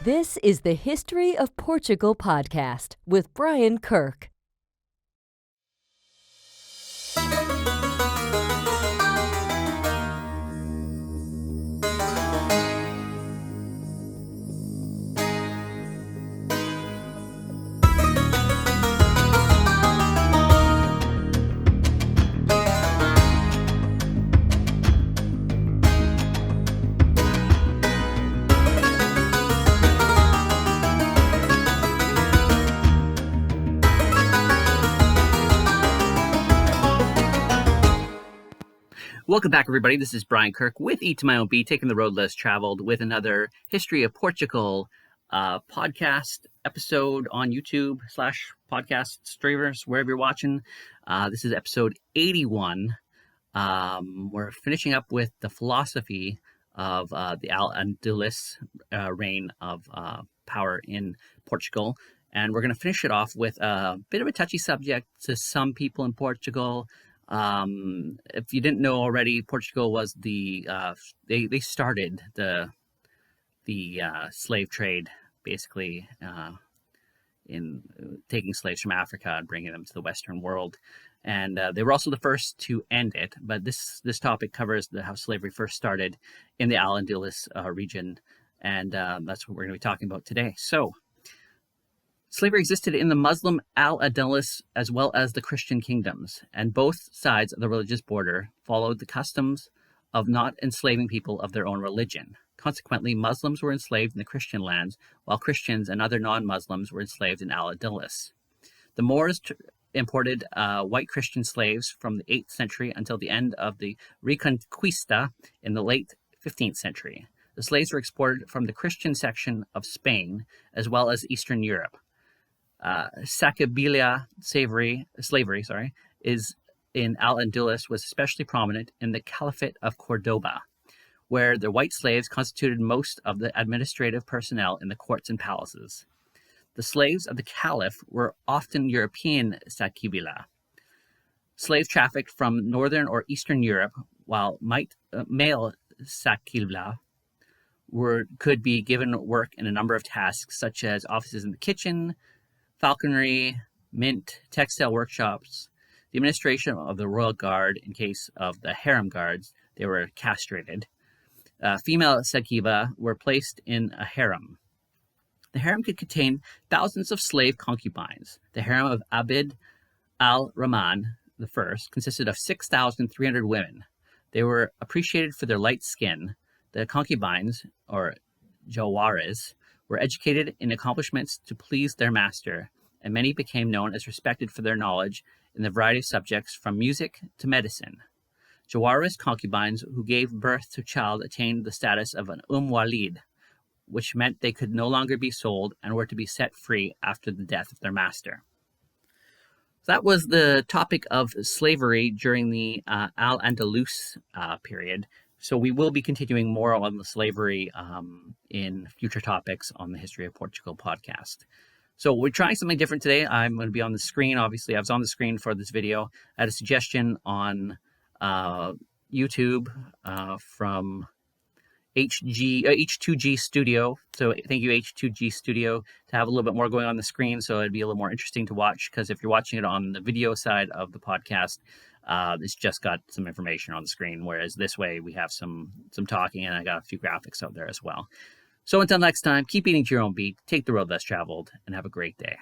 This is the History of Portugal podcast with Brian Kirk. Welcome back, everybody. This is Brian Kirk with Eat to My Own Beat, taking the road less traveled with another History of Portugal podcast episode on YouTube / podcast streamers, wherever you're watching. This is episode 81. We're finishing up with the philosophy of the Al-Andalus reign of power in Portugal. And we're going to finish it off with a bit of a touchy subject to some people in Portugal. If you didn't know already, Portugal was they started the slave trade, basically, in taking slaves from Africa and bringing them to the Western world. And they were also the first to end it. But this topic covers how slavery first started in the Al-Andalus region, and that's what we're going to be talking about today. So, slavery existed in the Muslim Al-Andalus as well as the Christian kingdoms, and both sides of the religious border followed the customs of not enslaving people of their own religion. Consequently, Muslims were enslaved in the Christian lands, while Christians and other non-Muslims were enslaved in Al-Andalus. The Moors imported white Christian slaves from the 8th century until the end of the Reconquista in the late 15th century. The slaves were exported from the Christian section of Spain as well as Eastern Europe. Sacabilia slavery is in Al-Andalus was especially prominent in the Caliphate of Cordoba, where the white slaves constituted most of the administrative personnel in the courts and palaces. The slaves of the Caliph were often European sacabilia. Slaves trafficked from northern or eastern Europe, while male sacabilia could be given work in a number of tasks, such as offices in the kitchen, falconry, mint, textile workshops, the administration of the royal guard in case of the harem guards. They were castrated. Female sakiba were placed in a harem. The harem could contain thousands of slave concubines. The harem of Abd al-Rahman I consisted of 6,300 women. They were appreciated for their light skin. The concubines, or jawaras, were educated in accomplishments to please their master, and many became known as respected for their knowledge in the variety of subjects from music to medicine. Jawara's concubines who gave birth to a child attained the status of an Walid, which meant they could no longer be sold and were to be set free after the death of their master. That was the topic of slavery during the Al-Andalus period. So we will be continuing more on the slavery in future topics on the History of Portugal podcast. So we're trying something different today. I'm going to be on the screen. Obviously, I was on the screen for this video. I had a suggestion on YouTube from H2G Studio. So thank you, H2G Studio, to have a little bit more going on the screen, so it'd be a little more interesting to watch, because if you're watching it on the video side of the podcast, it's just got some information on the screen, whereas this way we have some talking, and I got a few graphics out there as well. So until next time, keep eating to your own beat, take the road less traveled, and have a great day.